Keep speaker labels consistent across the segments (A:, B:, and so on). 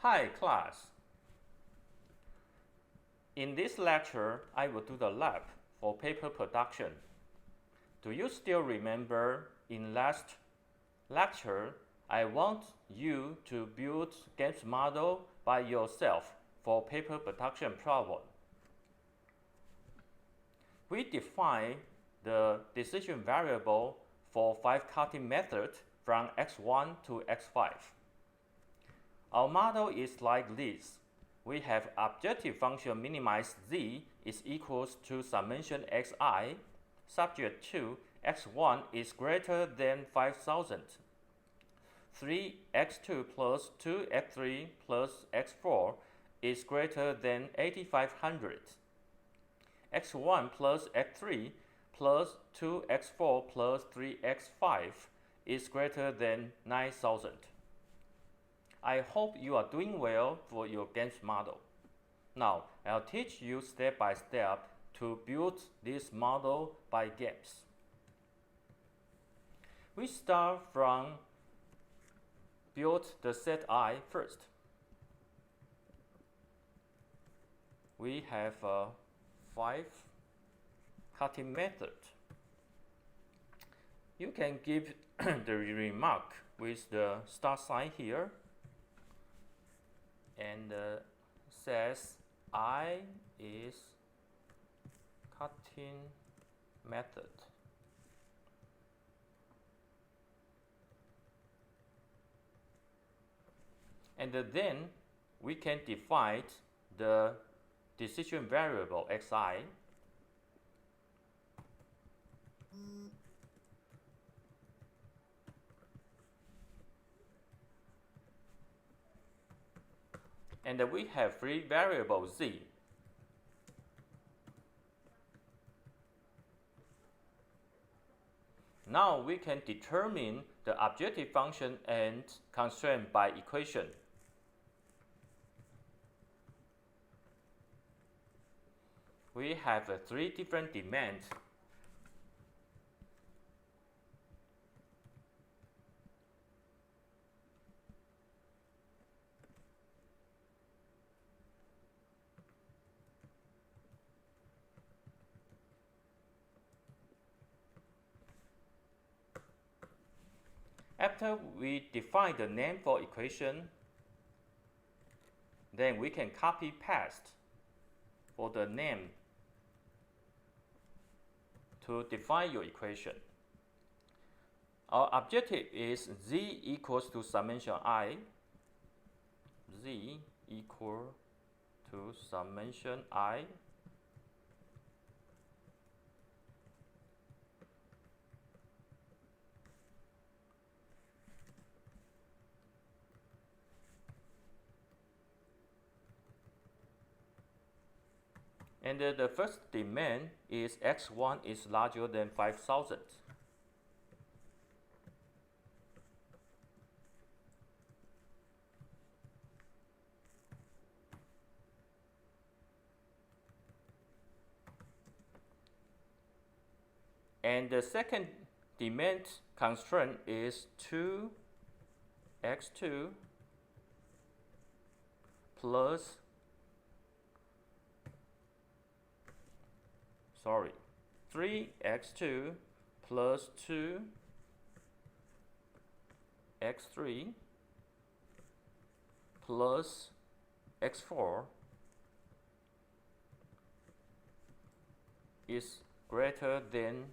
A: Hi class. In this lecture, I will do the lab for paper production. Do you still remember in last lecture, I want you to build games model by yourself for paper production problem. We define the decision variable for 5 cutting method from x1 to x5. Our model is like this. We have objective function minimize z is equals to summation xi, subject to x1 is greater than 5000. 3x2 plus 2x3 plus x4 is greater than 8500. x1 plus x3 plus 2x4 plus 3x5 is greater than 9000. I hope you are doing well for your games model. Now, I'll teach you step by step to build this model by games. We start from build the set I first. We have 5 cutting method. You can give the remark with the star sign here and says I is cutting method. And then we can define the decision variable xi. And we have free variable z. Now we can determine the objective function and constraint by equation. We have 3 different demands. After we define the name for equation, then we can copy paste for the name to define your equation. Our objective is z equals to summation I, z equal to summation I and the first demand is x1 is larger than 5000. And the second demand constraint is 2x2 plus 3x2 plus 2x3 plus x4 is greater than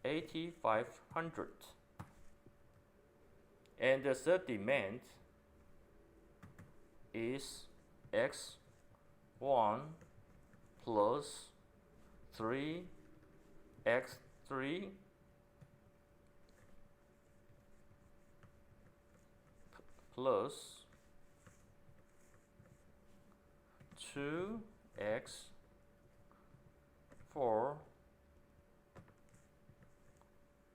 A: 8500. And the third demand is x1 plus 3x3 plus 2x4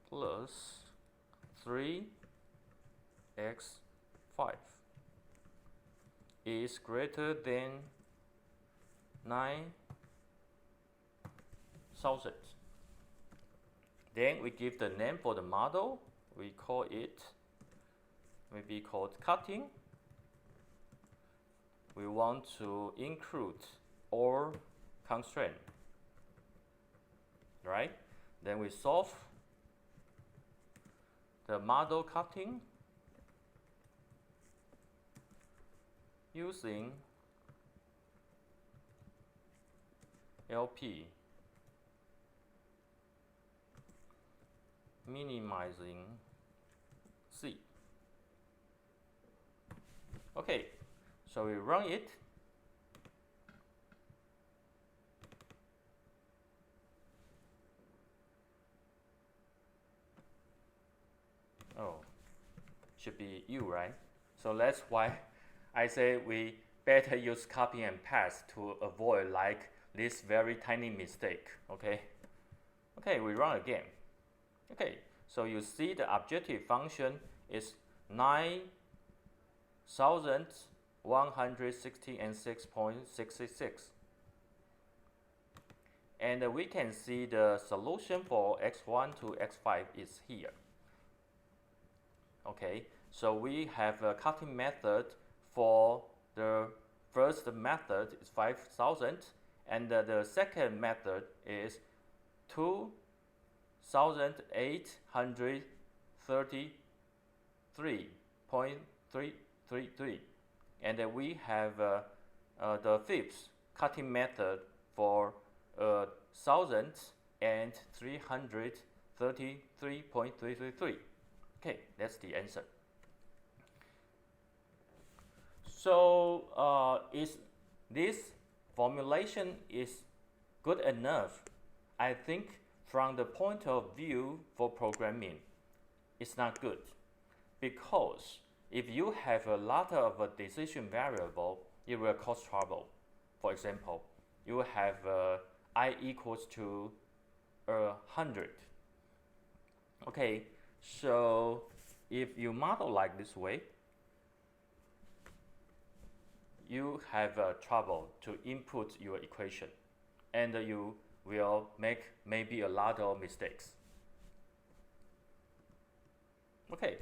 A: plus 3x5 is greater than 9000. Then we give the name for the model. We call it maybe called cutting. we want to include all constraint, right? Then we solve the model cutting using LP, minimizing C. Okay, so we run it. Oh, should be U, right? So that's why I say we better use copy and paste to avoid like this very tiny mistake. Okay, okay, we run again. Okay, so you see the objective function is 9,166.66, and we can see the solution for x1 to x5 is here. Okay, so we have a cutting method for the first method is 5,000, and the second method is 2,833.333, and we have the fifth cutting method for 1,333.333. Okay, that's the answer. So is this formulation is good enough? I think from the point of view for programming, it's not good, because if you have a lot of decision variable, it will cause trouble. For example, you have I equals to 100. Okay, so if you model like this way, you have trouble to input your equation, and you will make maybe a lot of mistakes. Okay,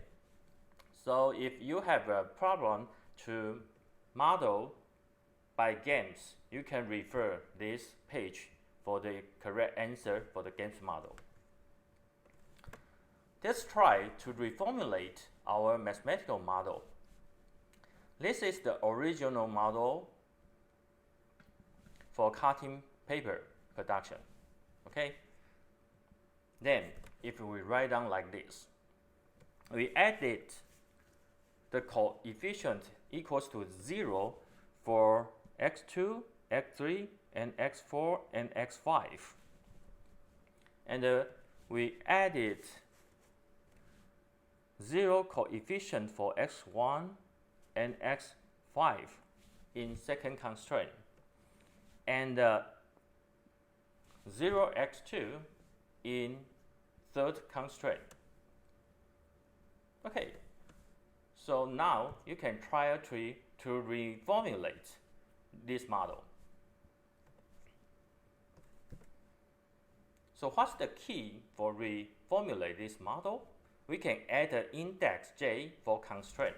A: so if you have a problem to model by games, you can refer this page for the correct answer for the games model. Let's try to reformulate our mathematical model. This is the original model for cutting paper production. Okay? Then, if we write down like this, we added the coefficient equals to 0 for x2, x3, and x4, and x5. And we added 0 coefficient for x1 and x5 in second constraint, and 0x2 in third constraint. Okay, so now you can try to reformulate this model. So what's the key for reformulate this model? We can add an index j for constraint,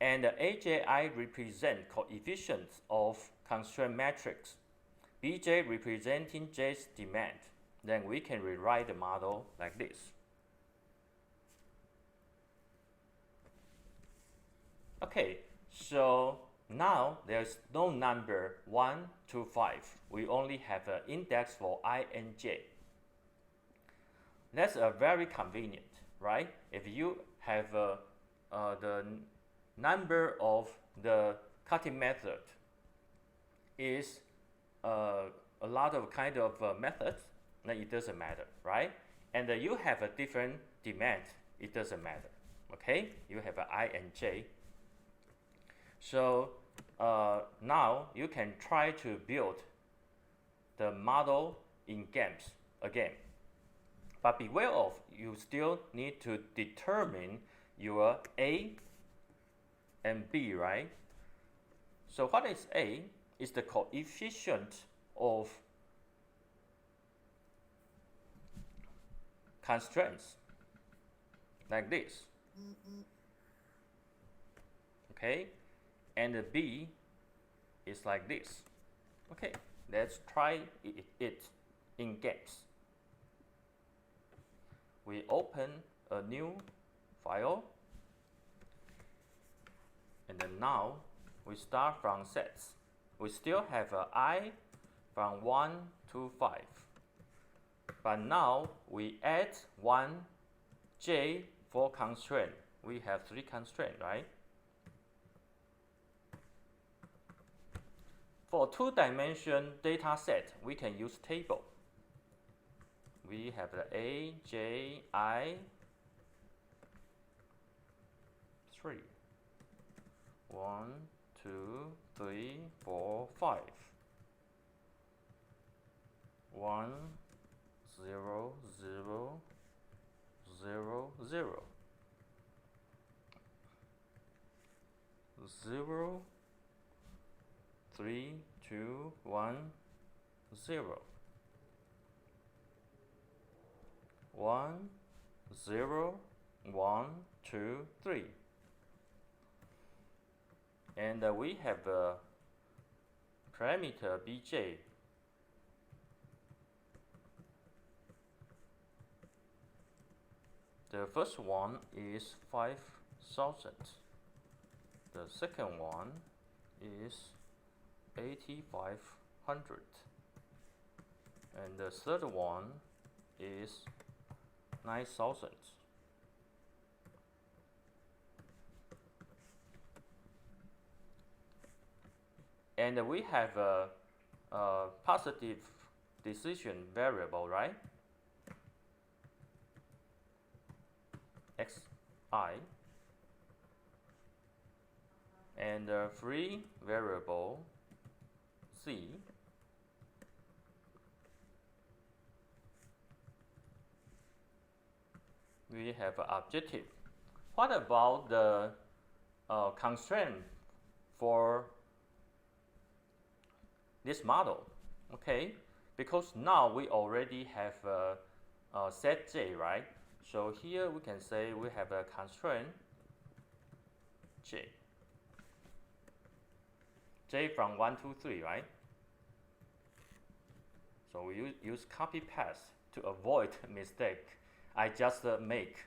A: and AJI represent coefficients of constraint matrix, BJ representing J's demand. Then we can rewrite the model like this. Okay, so now there's no number 1 to 5. We only have an index for I and j. That's very convenient, right? If you have the number of the cutting method is a lot of kind of methods, then it doesn't matter, right? And you have a different demand, it doesn't matter. Okay, you have a I and j. So now you can try to build the model in games again. But beware of, you still need to determine your A and B, right? So what is A? Is the coefficient of constraints, like this. Okay, and B is like this. Okay, let's try it in Games. We open a new file, and then now we start from sets. We still have I from 1 to 5, but now we add one J for constraint. We have 3 constraints, right? For 2-dimension data set, we can use table. We have the A, J, I, 3. 1, 2, 3, 4, 5. 1, 0, 0, 0, 0. 0, 3, 2, 1, 0. 1, 0, 1, 2, 3. And we have a parameter bj. The first one is 5,000. The second one is 8,500. And the third one is 9,000. And we have a positive decision variable, right? xi, and the free variable z. We have an objective. What about the constraint for this model? Okay, because now we already have a set J, right? So here we can say we have a constraint J. J from 1 to 3, right? So we use copy paste to avoid mistake I just make.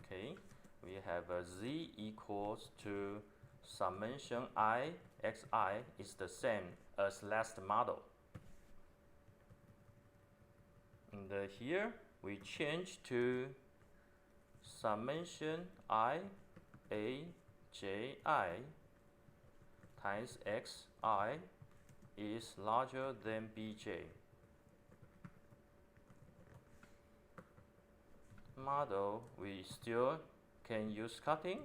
A: Okay, we have z equals to summation I xi is the same as last model. And here we change to summation I a j I times xi is larger than bj. Model, we still can use cutting.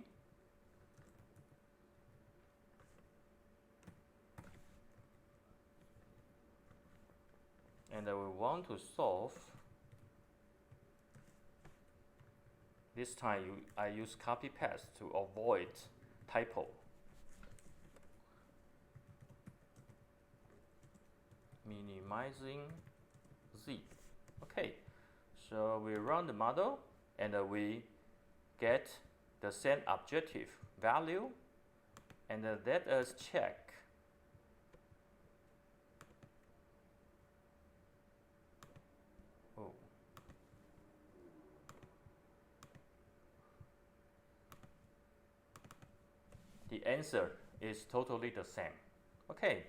A: And we want to solve. This time I use copy paste to avoid typo. Minimizing z. Okay, so we run the model and we get the same objective value, and let us check. The answer is totally the same. Okay.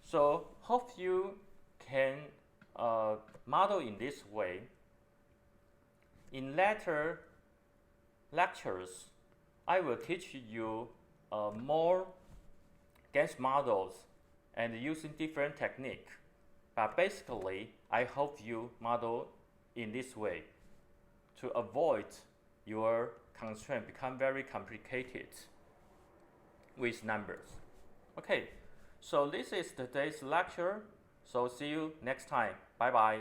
A: So hope you can model in this way. In later lectures, I will teach you more GANs models and using different technique. But basically, I hope you model in this way to avoid your constraint become very complicated with numbers. Okay, so this is today's lecture. So see you next time. Bye bye.